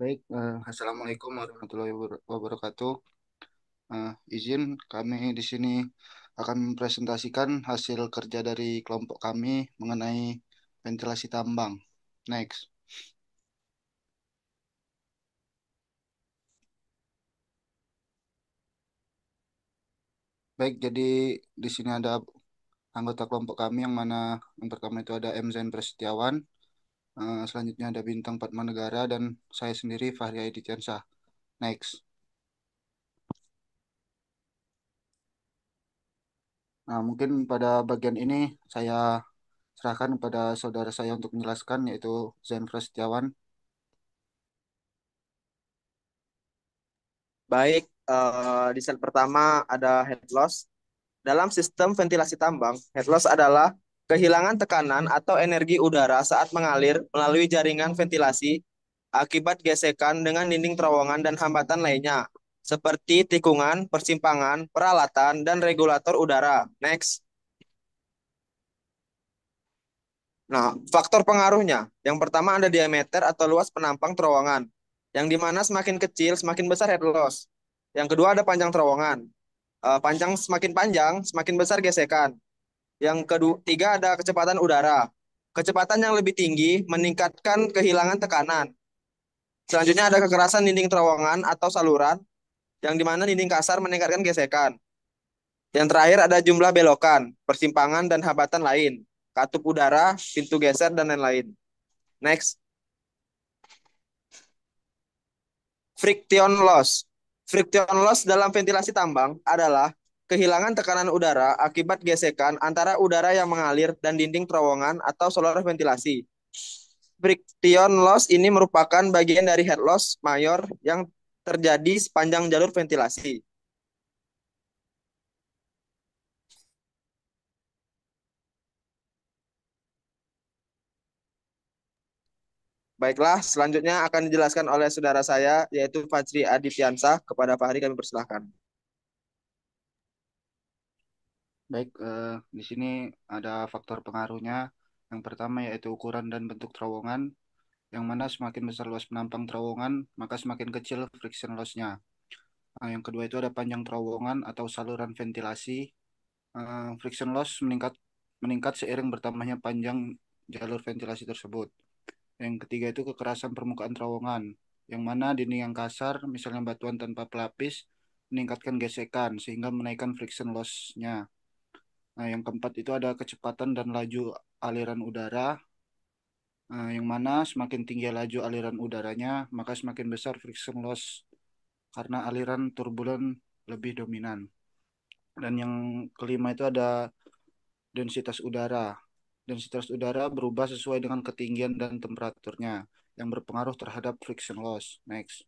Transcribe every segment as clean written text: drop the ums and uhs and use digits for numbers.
Baik, Assalamualaikum warahmatullahi wabarakatuh. Izin kami di sini akan mempresentasikan hasil kerja dari kelompok kami mengenai ventilasi tambang. Next. Baik, jadi di sini ada anggota kelompok kami yang mana yang pertama itu ada M. Zain Prasetyawan, selanjutnya ada Bintang Padmanegara dan saya sendiri Fahri Aiditiansah. Next. Nah, mungkin pada bagian ini saya serahkan kepada saudara saya untuk menjelaskan yaitu Zain Prasetyawan. Baik, di slide pertama ada head loss. Dalam sistem ventilasi tambang, head loss adalah kehilangan tekanan atau energi udara saat mengalir melalui jaringan ventilasi akibat gesekan dengan dinding terowongan dan hambatan lainnya, seperti tikungan, persimpangan, peralatan, dan regulator udara. Next. Nah, faktor pengaruhnya. Yang pertama ada diameter atau luas penampang terowongan, yang dimana semakin kecil, semakin besar head loss. Yang kedua ada panjang terowongan. Panjang semakin panjang, semakin besar gesekan. Yang kedua, tiga ada kecepatan udara. Kecepatan yang lebih tinggi meningkatkan kehilangan tekanan. Selanjutnya ada kekerasan dinding terowongan atau saluran, yang dimana dinding kasar meningkatkan gesekan. Yang terakhir ada jumlah belokan, persimpangan dan hambatan lain, katup udara, pintu geser dan lain-lain. Next, friction loss. Friction loss dalam ventilasi tambang adalah kehilangan tekanan udara akibat gesekan antara udara yang mengalir dan dinding terowongan atau saluran ventilasi. Friction loss ini merupakan bagian dari head loss mayor yang terjadi sepanjang jalur ventilasi. Baiklah, selanjutnya akan dijelaskan oleh saudara saya, yaitu Fajri Adityansah. Kepada Fahri kami persilahkan. Baik, di sini ada faktor pengaruhnya. Yang pertama yaitu ukuran dan bentuk terowongan, yang mana semakin besar luas penampang terowongan, maka semakin kecil friction loss-nya. Yang kedua itu ada panjang terowongan atau saluran ventilasi. Friction loss meningkat meningkat seiring bertambahnya panjang jalur ventilasi tersebut. Yang ketiga itu kekerasan permukaan terowongan, yang mana dinding yang kasar, misalnya batuan tanpa pelapis, meningkatkan gesekan sehingga menaikkan friction loss-nya. Nah, yang keempat itu ada kecepatan dan laju aliran udara, yang mana semakin tinggi laju aliran udaranya, maka semakin besar friction loss karena aliran turbulen lebih dominan. Dan yang kelima itu ada densitas udara. Densitas udara berubah sesuai dengan ketinggian dan temperaturnya, yang berpengaruh terhadap friction loss. Next.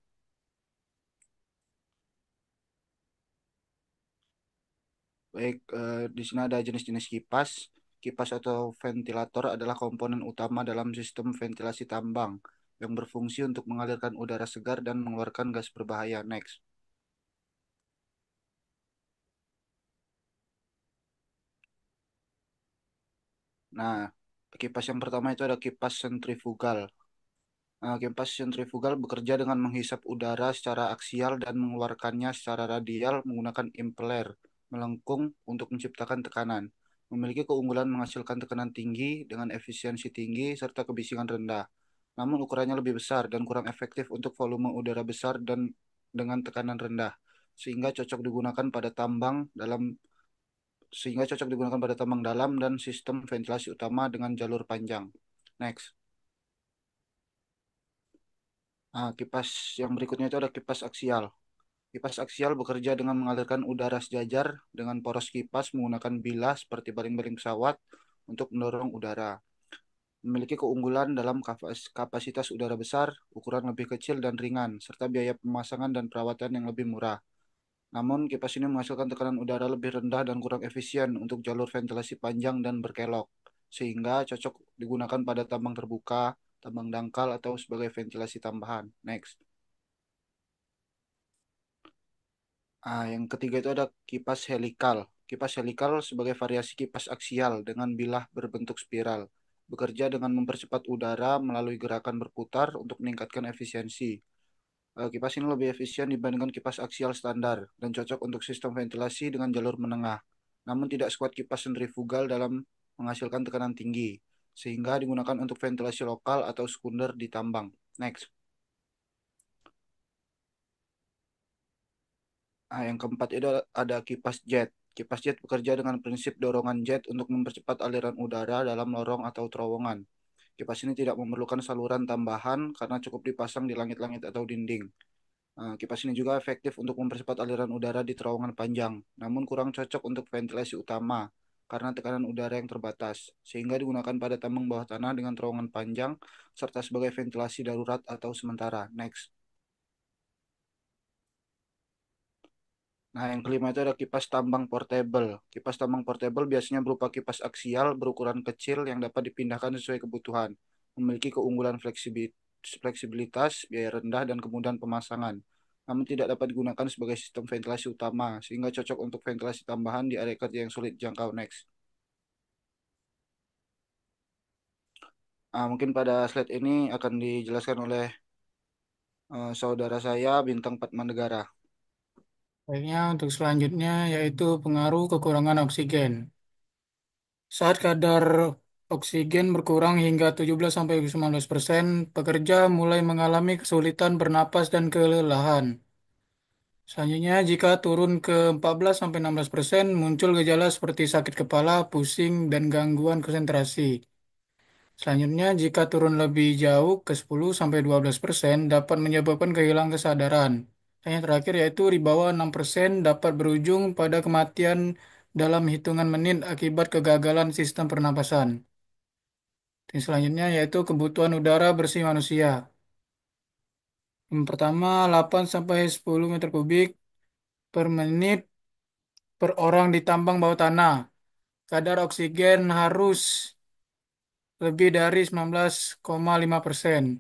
Baik, di sini ada jenis-jenis kipas. Kipas atau ventilator adalah komponen utama dalam sistem ventilasi tambang yang berfungsi untuk mengalirkan udara segar dan mengeluarkan gas berbahaya. Next. Nah, kipas yang pertama itu ada kipas sentrifugal. Kipas sentrifugal bekerja dengan menghisap udara secara aksial dan mengeluarkannya secara radial menggunakan impeller melengkung untuk menciptakan tekanan. Memiliki keunggulan menghasilkan tekanan tinggi dengan efisiensi tinggi serta kebisingan rendah. Namun ukurannya lebih besar dan kurang efektif untuk volume udara besar dan dengan tekanan rendah, sehingga cocok digunakan pada tambang dalam dalam dan sistem ventilasi utama dengan jalur panjang. Next. Kipas yang berikutnya itu ada kipas aksial. Kipas aksial bekerja dengan mengalirkan udara sejajar dengan poros kipas menggunakan bilah seperti baling-baling pesawat untuk mendorong udara. Memiliki keunggulan dalam kapasitas udara besar, ukuran lebih kecil dan ringan, serta biaya pemasangan dan perawatan yang lebih murah. Namun, kipas ini menghasilkan tekanan udara lebih rendah dan kurang efisien untuk jalur ventilasi panjang dan berkelok, sehingga cocok digunakan pada tambang terbuka, tambang dangkal, atau sebagai ventilasi tambahan. Next. Yang ketiga itu ada kipas helikal. Kipas helikal sebagai variasi kipas aksial dengan bilah berbentuk spiral. Bekerja dengan mempercepat udara melalui gerakan berputar untuk meningkatkan efisiensi. Kipas ini lebih efisien dibandingkan kipas aksial standar dan cocok untuk sistem ventilasi dengan jalur menengah. Namun tidak sekuat kipas sentrifugal dalam menghasilkan tekanan tinggi, sehingga digunakan untuk ventilasi lokal atau sekunder di tambang. Next. Yang keempat itu ada kipas jet. Kipas jet bekerja dengan prinsip dorongan jet untuk mempercepat aliran udara dalam lorong atau terowongan. Kipas ini tidak memerlukan saluran tambahan karena cukup dipasang di langit-langit atau dinding. Kipas ini juga efektif untuk mempercepat aliran udara di terowongan panjang, namun kurang cocok untuk ventilasi utama karena tekanan udara yang terbatas, sehingga digunakan pada tambang bawah tanah dengan terowongan panjang serta sebagai ventilasi darurat atau sementara. Next. Nah, yang kelima itu ada kipas tambang portable. Kipas tambang portable biasanya berupa kipas aksial berukuran kecil yang dapat dipindahkan sesuai kebutuhan. Memiliki keunggulan fleksibilitas, biaya rendah, dan kemudahan pemasangan. Namun tidak dapat digunakan sebagai sistem ventilasi utama, sehingga cocok untuk ventilasi tambahan di area kerja yang sulit jangkau. Next. Mungkin pada slide ini akan dijelaskan oleh saudara saya Bintang Padmanegara. Baiknya untuk selanjutnya yaitu pengaruh kekurangan oksigen. Saat kadar oksigen berkurang hingga 17-19%, pekerja mulai mengalami kesulitan bernapas dan kelelahan. Selanjutnya, jika turun ke 14-16%, muncul gejala seperti sakit kepala, pusing, dan gangguan konsentrasi. Selanjutnya, jika turun lebih jauh ke 10-12%, dapat menyebabkan kehilangan kesadaran. Dan yang terakhir yaitu di bawah 6% dapat berujung pada kematian dalam hitungan menit akibat kegagalan sistem pernapasan. Dan selanjutnya yaitu kebutuhan udara bersih manusia. Yang pertama, 8-10 meter kubik per menit per orang di tambang bawah tanah. Kadar oksigen harus lebih dari 19,5%.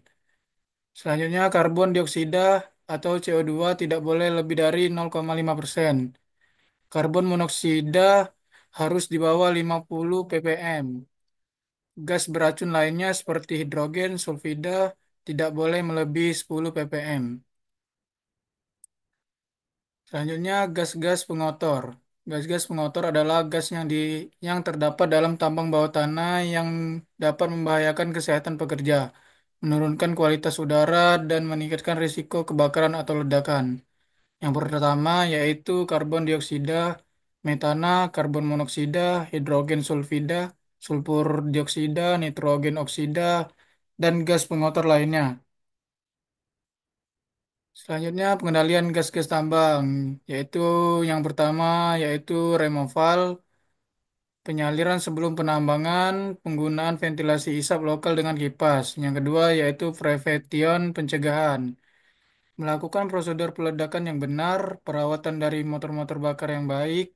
Selanjutnya, karbon dioksida atau CO2 tidak boleh lebih dari 0,5%. Karbon monoksida harus di bawah 50 ppm. Gas beracun lainnya seperti hidrogen sulfida tidak boleh melebihi 10 ppm. Selanjutnya, gas-gas pengotor. Gas-gas pengotor adalah gas yang terdapat dalam tambang bawah tanah yang dapat membahayakan kesehatan pekerja, menurunkan kualitas udara, dan meningkatkan risiko kebakaran atau ledakan. Yang pertama yaitu karbon dioksida, metana, karbon monoksida, hidrogen sulfida, sulfur dioksida, nitrogen oksida, dan gas pengotor lainnya. Selanjutnya pengendalian gas-gas tambang, yaitu yang pertama yaitu removal, penyaliran sebelum penambangan, penggunaan ventilasi isap lokal dengan kipas. Yang kedua yaitu prevention, pencegahan, melakukan prosedur peledakan yang benar, perawatan dari motor-motor bakar yang baik,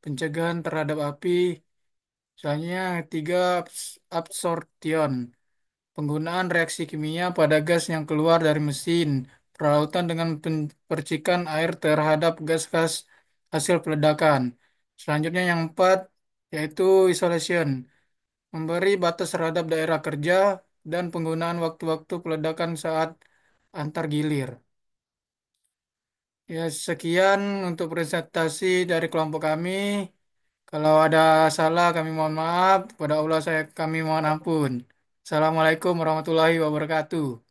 pencegahan terhadap api. Selanjutnya ketiga absorption, penggunaan reaksi kimia pada gas yang keluar dari mesin, peralatan dengan percikan air terhadap gas-gas hasil peledakan. Selanjutnya yang empat, yaitu isolation, memberi batas terhadap daerah kerja dan penggunaan waktu-waktu peledakan saat antar gilir. Ya, sekian untuk presentasi dari kelompok kami. Kalau ada salah kami mohon maaf, kepada Allah kami mohon ampun. Assalamualaikum warahmatullahi wabarakatuh.